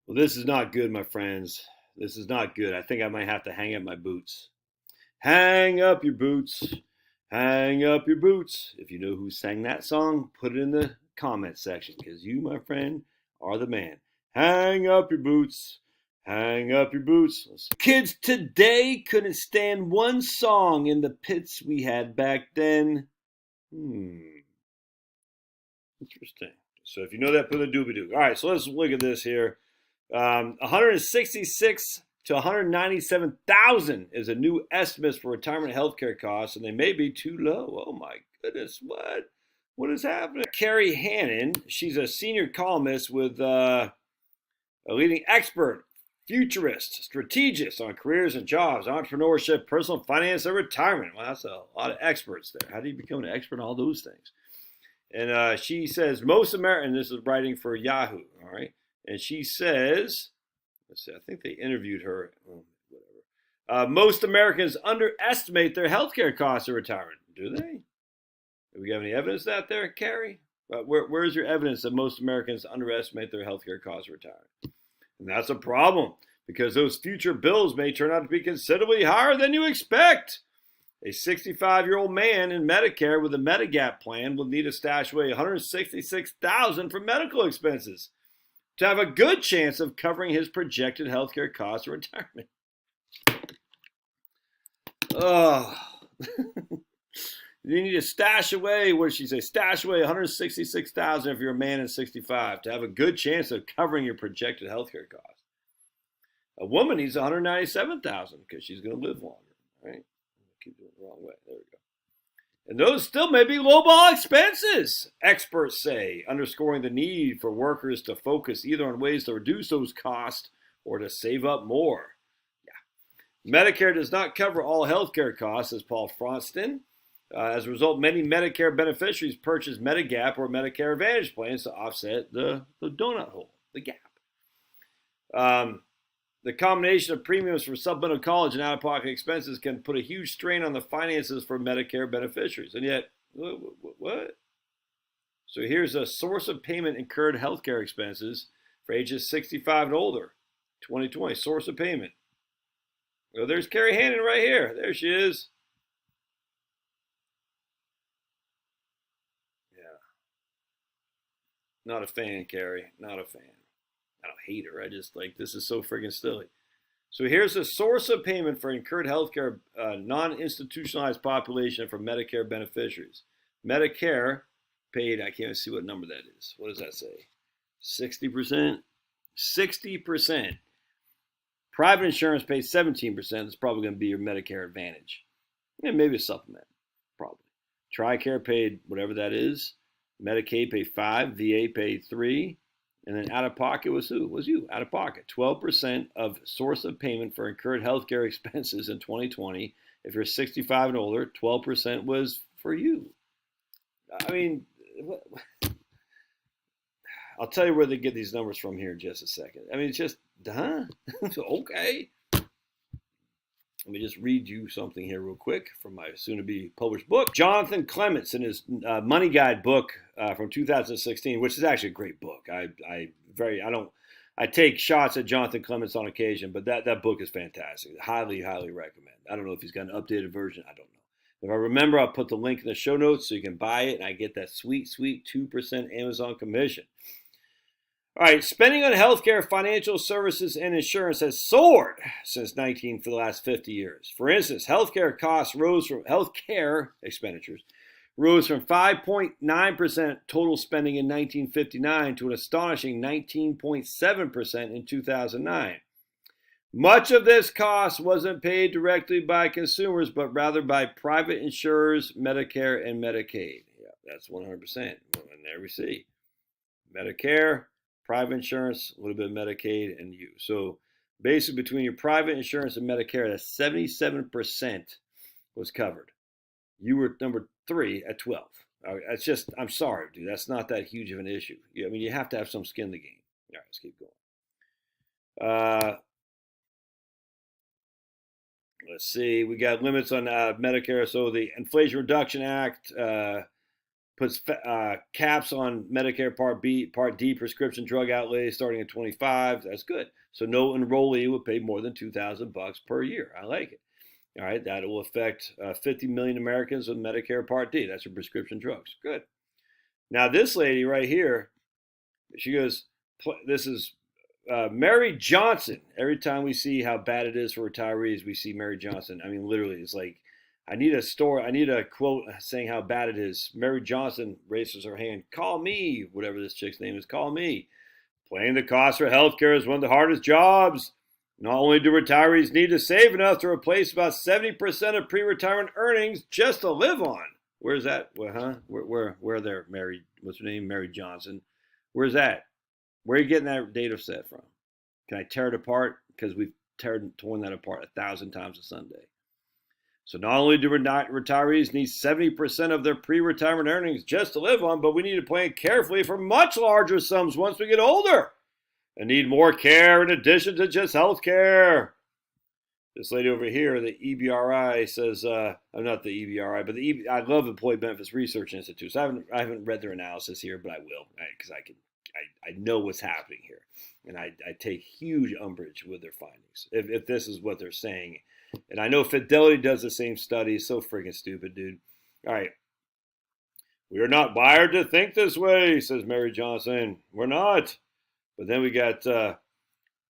Well, this is not good, my friends. This is not good. I think I might have to hang up my boots. Hang up your boots. Hang up your boots. If you know who sang that song, put it in the comment section because you, my friend, are the man. Hang up your boots. Hang up your boots. Kids today couldn't stand one song in the pits we had back then. Interesting. So if you know that, put a doobie doo. All right, so let's look at this here. 166 to 197,000 is a new estimate for retirement healthcare costs, and they may be too low. Oh my goodness, what? What is happening? Carrie Hannon, she's a senior columnist with a leading expert, futurist, strategist on careers and jobs, entrepreneurship, personal finance, and retirement. Well, that's a lot of experts there. How do you become an expert on all those things? And she says most Americans, this is writing for Yahoo, all right? And she says, let's see, I think they interviewed her. Whatever. Most Americans underestimate their healthcare costs in retirement. Do they? Do we have any evidence of that there, Carrie? Where's your evidence that most Americans underestimate their healthcare costs in retirement? And that's a problem because those future bills may turn out to be considerably higher than you expect. A 65-year-old man in Medicare with a Medigap plan will need to stash away $166,000 for medical expenses to have a good chance of covering his projected healthcare costs in retirement. Oh, you need to stash away. What did she say? Stash away $166,000 if you're a man and 65 to have a good chance of covering your projected healthcare costs. A woman needs $197,000 because she's going to live longer, right? Keep doing it the wrong way. There we go. And those still may be lowball expenses, experts say, underscoring the need for workers to focus either on ways to reduce those costs or to save up more. Yeah. Medicare does not cover all healthcare costs, says Paul Fronston. As a result, many Medicare beneficiaries purchase Medigap or Medicare Advantage plans to offset the donut hole, the gap. The combination of premiums for supplemental college and out-of-pocket expenses can put a huge strain on the finances for Medicare beneficiaries. And yet, what? So here's a source of payment incurred healthcare expenses for ages 65 and older, 2020, source of payment. Well, there's Carrie Hannon right here. There she is. Yeah. Not a fan, Carrie. Not a fan. I don't hate her. I just like, this is so friggin' silly. So here's the source of payment for incurred healthcare non-institutionalized population for Medicare beneficiaries. Medicare paid, I can't even see what number that is. What does that say? 60%? 60%. Private insurance pays 17%. It's probably going to be your Medicare Advantage. And maybe a supplement, probably. TRICARE paid whatever that is. Medicaid paid 5%. VA paid 3%. And then out of pocket was who? Was you. Out of pocket. 12% of source of payment for incurred healthcare expenses in 2020. If you're 65 and older, 12% was for you. I mean, I'll tell you where they get these numbers from here in just a second. I mean, it's just, okay. Let me just read you something here real quick from my soon-to-be published book. Jonathan Clements, in his Money Guide book from 2016, which is actually a great book. I take shots at Jonathan Clements on occasion, but that book is fantastic. Highly, highly recommend. I don't know if he's got an updated version. I don't know. If I remember, I'll put the link in the show notes so you can buy it, and I get that sweet, sweet 2% Amazon commission. All right, spending on healthcare, financial services, and insurance has soared since for the last 50 years. For instance, healthcare expenditures rose from 5.9% total spending in 1959 to an astonishing 19.7% in 2009. Much of this cost wasn't paid directly by consumers, but rather by private insurers, Medicare, and Medicaid. Yeah, that's 100%. And there we see. Medicare, private insurance, a little bit of Medicaid, and you. So basically between your private insurance and Medicare, that 77% was covered. You were number 3 at 12. That's just, I'm sorry, dude. That's not that huge of an issue. I mean, you have to have some skin in the game. All right, let's keep going. Let's see. We got limits on Medicare. So the Inflation Reduction Act puts caps on Medicare Part D prescription drug outlays starting at 25. That's good. So no enrollee will pay more than $2,000 per year. I like it. All right, that will affect 50 million Americans with Medicare Part D. That's for prescription drugs. Good. Now this lady right here, she goes, this is Mary Johnson. Every time we see how bad it is for retirees, we see Mary Johnson. I mean, literally, it's like, I need a quote saying how bad it is. Mary Johnson raises her hand. Call me, whatever this chick's name is. Call me. Paying the cost for healthcare is one of the hardest jobs. Not only do retirees need to save enough to replace about 70% of pre-retirement earnings just to live on. Where's that? Where there, Mary? What's her name? Mary Johnson. Where's that? Where are you getting that data set from? Can I tear it apart? Because we've torn that apart 1,000 times a Sunday. So not only do retirees need 70% of their pre-retirement earnings just to live on, but we need to plan carefully for much larger sums once we get older and need more care in addition to just health care. This lady over here, the EBRI says, not the EBRI, but I love Employee Benefits Research Institute. So I haven't read their analysis here, but I will, because I know what's happening here, and I take huge umbrage with their findings if this is what they're saying. And I know Fidelity does the same study. So freaking stupid, dude. All right. We are not wired to think this way, says Mary Johnson. We're not. But then we got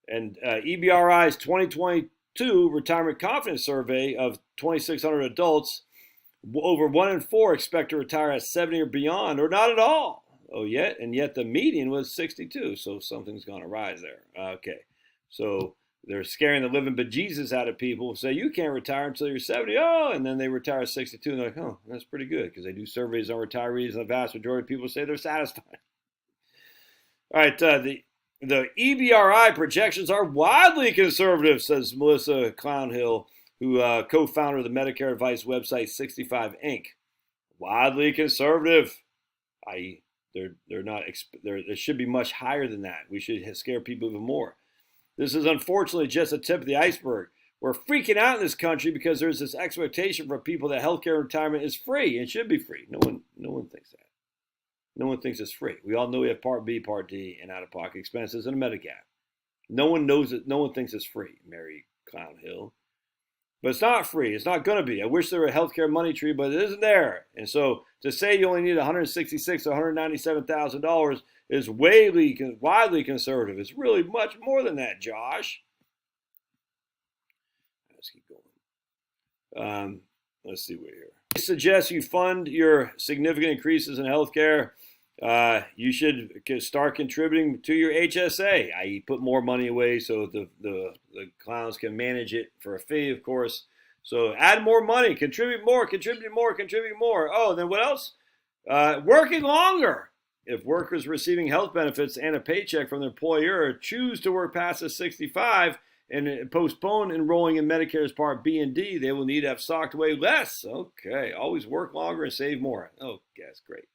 EBRI's 2022 Retirement Confidence Survey of 2,600 adults. Over 1 in 4 expect to retire at 70 or beyond, or not at all. Yet the median was 62. So something's going to rise there. Okay. So they're scaring the living bejesus out of people who say you can't retire until you're 70. And then they retire at 62 and they're like, oh, that's pretty good, because they do surveys on retirees and the vast majority of people say they're satisfied. All right, the EBRI projections are wildly conservative, says Melissa Clownhill, who co-founder of the Medicare advice website 65 Inc. Wildly conservative, i.e., they're not. There should be much higher than that. We should scare people even more. This is unfortunately just a tip of the iceberg. We're freaking out in this country because there's this expectation for people that healthcare and retirement is free and should be free. No one thinks that. No one thinks it's free. We all know we have Part B, Part D, and out-of-pocket expenses and a Medigap. No one knows it. No one thinks it's free, Mary Clownhill. But it's not free. It's not going to be. I wish there were a healthcare money tree, but it isn't there. And so to say you only need $166,000 to $197,000 is widely conservative. It's really much more than that, Josh. Let's keep going. Let's see what here. I suggest you fund your significant increases in healthcare. You should start contributing to your HSA, i.e. put more money away so the clowns can manage it for a fee, of course. So add more money, contribute more. Oh, then what else? Working longer. If workers receiving health benefits and a paycheck from their employer choose to work past the 65 and postpone enrolling in Medicare's Part B and D, they will need to have socked away less. Okay, always work longer and save more. Okay, that's great.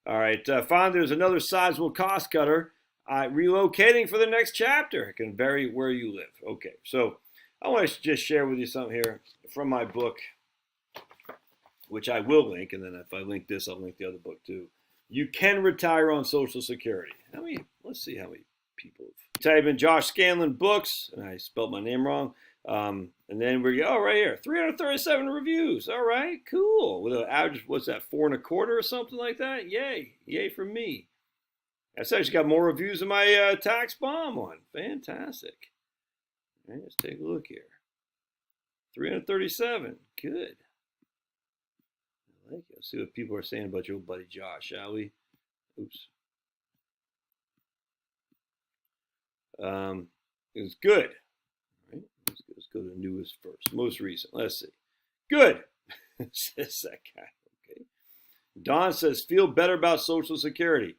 All right, finally, there's another sizable cost cutter. Relocating for the next chapter. It can vary where you live. Okay, so I want to just share with you something here from my book, which I will link, and then if I link this, I'll link the other book too. You can retire on Social Security. Let's see how many people. Type in Josh Scanlon books, and I spelled my name wrong. And then we go right here, 337 reviews. All right, cool. With an average, what's that, 4.25 or something like that? Yay for me. That's actually got more reviews than my tax bomb one. Fantastic. All right, let's take a look here. 337, good. I like it. Let's see what people are saying about your old buddy Josh, shall we? Oops. It's good. All right, let's go to the newest first, most recent. Let's see. Good. Says that guy. Okay. Don says, feel better about Social Security.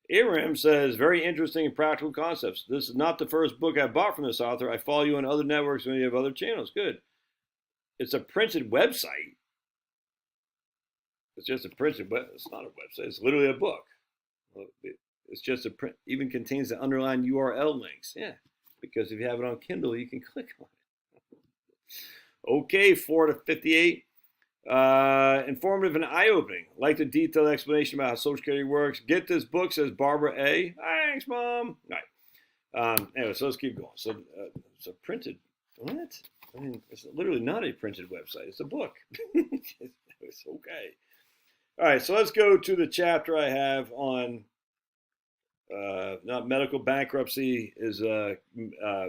Aram says, very interesting and practical concepts. This is not the first book I bought from this author. I follow you on other networks when you have other channels. Good. It's a printed website. It's just a printed web. It's not a website. It's literally a book. It's just a print. Even contains the underlying URL links. Yeah, because if you have it on Kindle, you can click on it. Okay, 4 to 58. Informative and eye-opening. Like the detailed explanation about how Social Security works. Get this book, says Barbara A. Thanks, Mom. All right. Anyway, so let's keep going. So it's a printed, what? I mean, it's literally not a printed website. It's a book. It's okay. All right, so let's go to the chapter I have on not medical bankruptcy is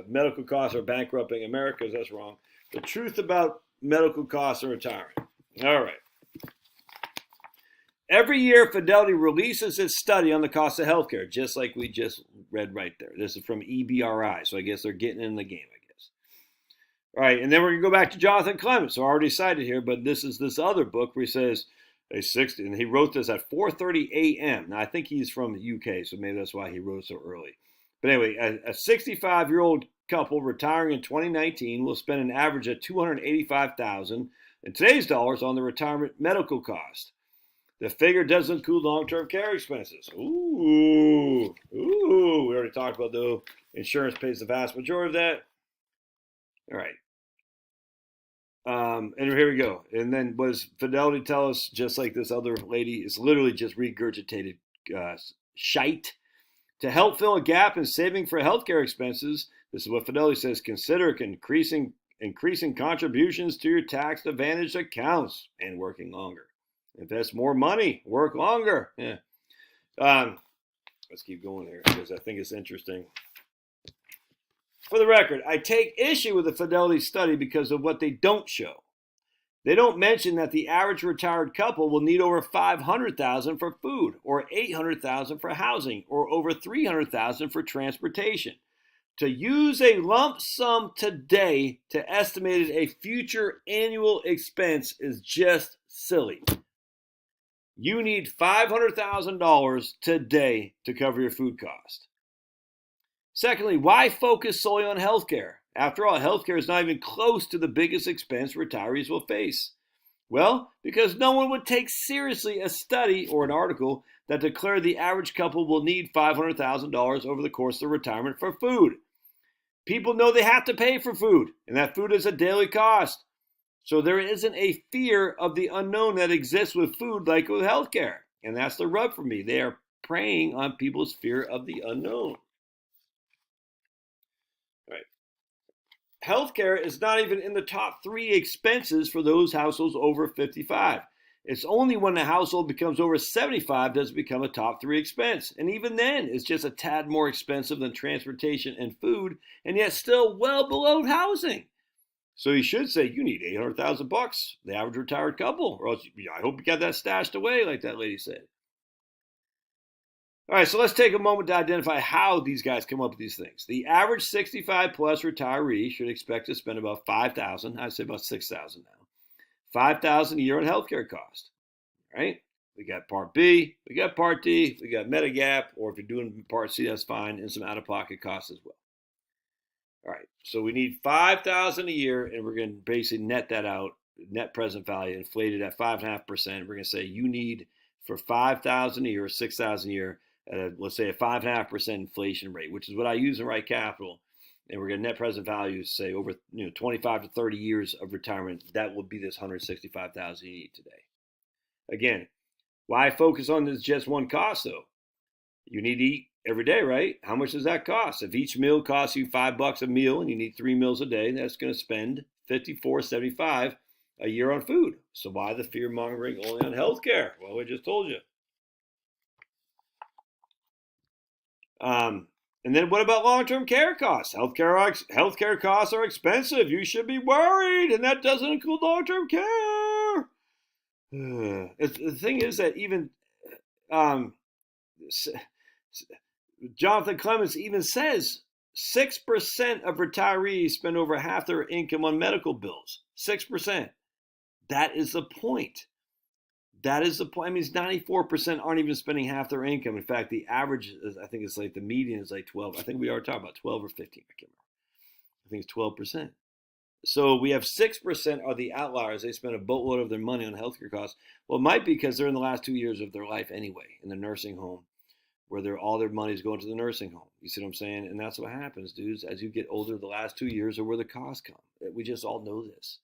medical costs are bankrupting America. That's wrong. The truth about medical costs and retirement. All right. Every year, Fidelity releases its study on the cost of healthcare, just like we just read right there. This is from EBRI, so I guess they're getting in the game, I guess. All right, and then we're going to go back to Jonathan Clements, who I already cited here, but this is this other book where he says, and he wrote this at 4:30 a.m. Now, I think he's from the UK, so maybe that's why he wrote so early. But anyway, a 65-year-old couple retiring in 2019 will spend an average of $285,000 in today's dollars on the retirement medical cost. The figure doesn't include long-term care expenses. Ooh. We already talked about though. Insurance pays the vast majority of that. All right. And here we go. And then what does Fidelity tell us? Just like this other lady, is literally just regurgitated shite. To help fill a gap in saving for healthcare expenses, this is what Fidelity says, consider increasing contributions to your tax-advantaged accounts and working longer. Invest more money, work longer. Yeah. Let's keep going here because I think it's interesting. For the record, I take issue with the Fidelity study because of what they don't show. They don't mention that the average retired couple will need over $500,000 for food, or $800,000 for housing, or over $300,000 for transportation. To use a lump sum today to estimate a future annual expense is just silly. You need $500,000 today to cover your food cost. Secondly, why focus solely on healthcare? After all, healthcare is not even close to the biggest expense retirees will face. Well, because no one would take seriously a study or an article that declared the average couple will need $500,000 over the course of retirement for food. People know they have to pay for food, and that food is a daily cost. So there isn't a fear of the unknown that exists with food like with healthcare. And that's the rub for me. They are preying on people's fear of the unknown. Right. Healthcare is not even in the top 3 expenses for those households over 55. It's only when the household becomes over 75 does it become a top 3 expense. And even then, it's just a tad more expensive than transportation and food, and yet still well below housing. So you should say you need $800,000, the average retired couple, or else I hope you got that stashed away, like that lady said. All right, so let's take a moment to identify how these guys come up with these things. The average 65 plus retiree should expect to spend about $5,000. I'd say about $6,000 now. $5,000 a year on healthcare costs. Right? We got Part B, we got Part D, we got Medigap, or if you're doing Part C, that's fine, and some out-of-pocket costs as well. All right, so we need $5,000 a year, and we're going to basically net that out, net present value, inflated at 5.5%. We're going to say you need for $5,000 a year or $6,000 a year, let's say a 5.5% inflation rate, which is what I use in Right Capital, and we're going to net present value, say over 25 to 30 years of retirement. That would be this $165,000 you need today. Again, why focus on this just one cost though? You need to eat every day, right? How much does that cost? If each meal costs you $5 a meal and you need 3 meals a day, that's going to spend $54.75 a year on food. So why the fear mongering only on healthcare? Well, we just told you. And then what about long-term care costs? Healthcare costs are expensive. You should be worried, and that doesn't include long-term care. The thing is that even Jonathan Clements even says 6% of retirees spend over half their income on medical bills. 6%. That is the point. That is the point. I mean, 94% aren't even spending half their income. In fact, the average is, I think it's like the median is like 12. I think we are talking about 12 or 15. I can't remember. I think it's 12%. So we have 6% are the outliers. They spend a boatload of their money on healthcare costs. Well, it might be because they're in the last 2 years of their life anyway, in the nursing home, where all their money is going to the nursing home. You see what I'm saying? And that's what happens, dudes. As you get older, the last 2 years are where the costs come. We just all know this.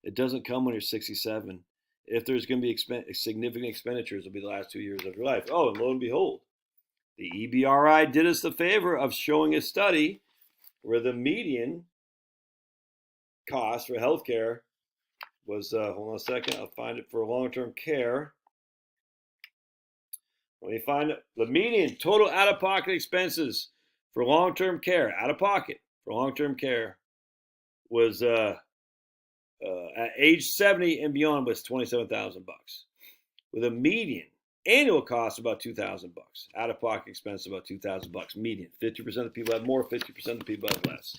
It doesn't come when you're 67. if there's going to be significant expenditures, it'll be the last 2 years of your life. Oh, and lo and behold, the EBRI did us the favor of showing a study where the median cost for healthcare was, hold on a second, I'll find it, for long-term care. Let me find it. The median total out-of-pocket expenses for long-term care, out-of-pocket for long-term care, was at age 70 and beyond was $27,000, with a median annual cost of about $2,000. Out-of-pocket expense about $2,000 median. 50% of the people have more, 50% of the people have less.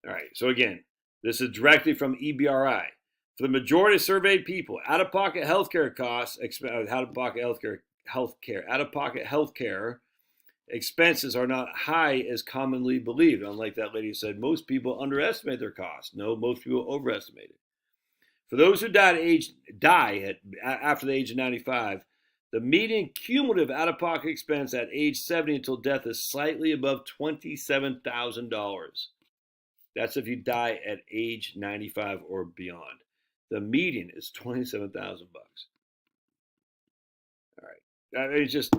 All right. So again, this is directly from EBRI. For the majority of surveyed people, out-of-pocket healthcare costs, out-of-pocket healthcare expenses are not high as commonly believed. Unlike that lady who said most people underestimate their costs. No, most people overestimate it. For those who die after the age of 95, the median cumulative out-of-pocket expense at age 70 until death is slightly above $27,000. That's if you die at age 95 or beyond. The median is $27,000. All right, it's just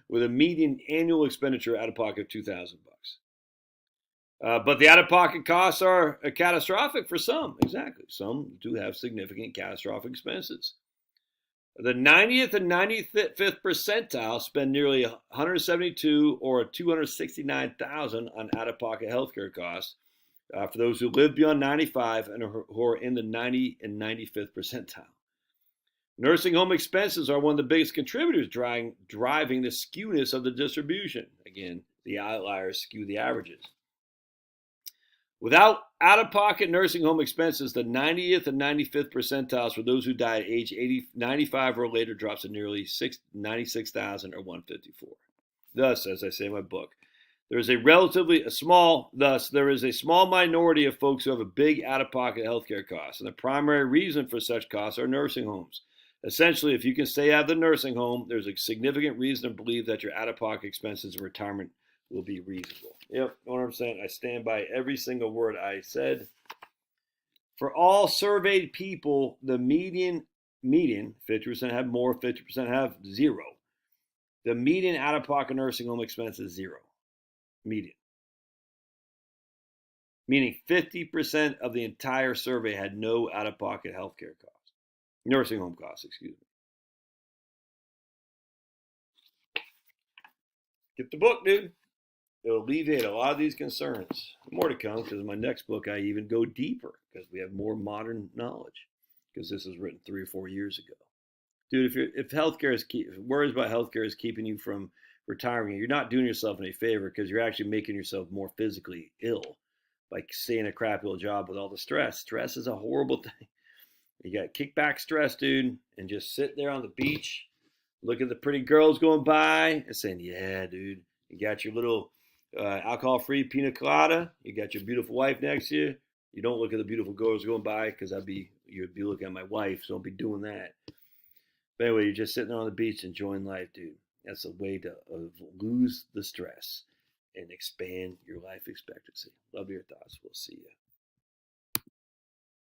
with a median annual expenditure out of pocket of $2,000. But the out-of-pocket costs are catastrophic for some. Exactly, some do have significant catastrophic expenses. The 90th and 95th percentile spend nearly $172,000 or $269,000 on out-of-pocket healthcare costs for those who live beyond 95 and who are in the 90 and 95th percentile. Nursing home expenses are one of the biggest contributors driving the skewness of the distribution. Again, the outliers skew the averages. Without out-of-pocket nursing home expenses, the 90th and 95th percentiles for those who die at age 95 or later drops to nearly $96,000 or $154. Thus, as I say in my book, there is a small minority of folks who have a big out-of-pocket healthcare costs, and the primary reason for such costs are nursing homes. Essentially, if you can stay out of the nursing home, there's a significant reason to believe that your out-of-pocket expenses in retirement will be reasonable. Yep, know what I'm saying? I stand by every single word I said. For all surveyed people, the median, 50% have more, 50% have zero. The median out-of-pocket nursing home expense is zero. Median. Meaning 50% of the entire survey had no out-of-pocket healthcare costs. Nursing home costs, excuse me. Get the book, dude. It'll alleviate a lot of these concerns. More to come, because in my next book I even go deeper because we have more modern knowledge. Because this was written 3 or 4 years ago, dude. If healthcare worries about healthcare is keeping you from retiring, you're not doing yourself any favor, because you're actually making yourself more physically ill by staying a crappy old job with all the stress. Stress is a horrible thing. You got kickback stress, dude, and just sit there on the beach, look at the pretty girls going by, and saying, "Yeah, dude, you got your little." Alcohol-free pina colada. You got your beautiful wife next to you. You don't look at the beautiful girls going by, because you'd be looking at my wife. So don't be doing that. But anyway, you're just sitting there on the beach enjoying life, dude. That's a way to lose the stress and expand your life expectancy. Love your thoughts. We'll see you.